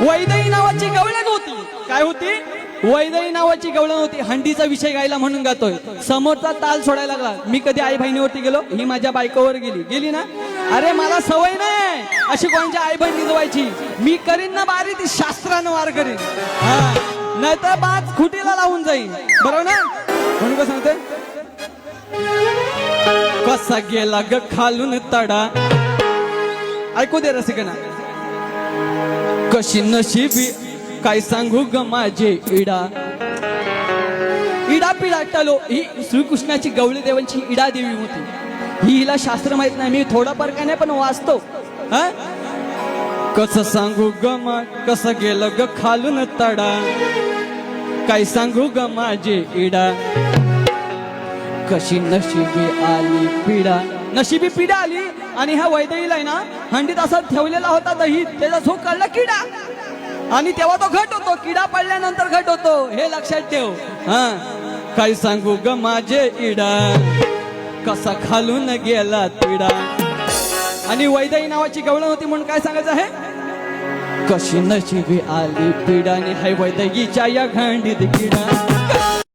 वैदई नावाची गवळण होती. काय होती? वैदई नावाची गवळण होती. हंडीचा विषय गायला म्हणून गातोय. समोरचा ताल सोडायला लागला. मी कधी आई बहिणीवरती गेलो, ही माझ्या बायकोवर गेली ना, अरे मला सवय नाही अशी कोणाच्या आई बहिणी जवायची. मी करीन ना बारी ती शास्त्रानं वार करीन, नाहीतर बाज खुटीला लावून जाईन. बरोबर ना? म्हणून का सांगते, कसा गेला ग खालून तडा. ऐकू दे रसिकना. कशी नशिबी काय सांगू ग माझे इडा. इडा पिडा टलो. ही श्रीकृष्णाची गवळी देवांची इडा देवी होती. ही हिला शास्त्र माहित नाही. मी थोडाफार का नाही पण वाचतो. कसं सांगू ग कसं गेलं ग खालून तडा. काय सांगू ग माझे इडा. कशी नशिबी आली पिढा. नशिबी पिढा आली आणि ह्या वैदईला आहे ना हंडीत असा ठेवलेला होता दही. त्याचा झोक काढला किडा आणि तेव्हा तो घट होतो. किडा पडल्यानंतर घट होतो, हे लक्षात ठेव. काय सांगू ग माझे इडा. कसा खालून गेला पिढा. आणि वैदई नावाची गवळण होती म्हणून काय सांगायचं आहे, कशी नशिबी आली पिढा. आणि हाय वैदईच्या या हंडीत किडा.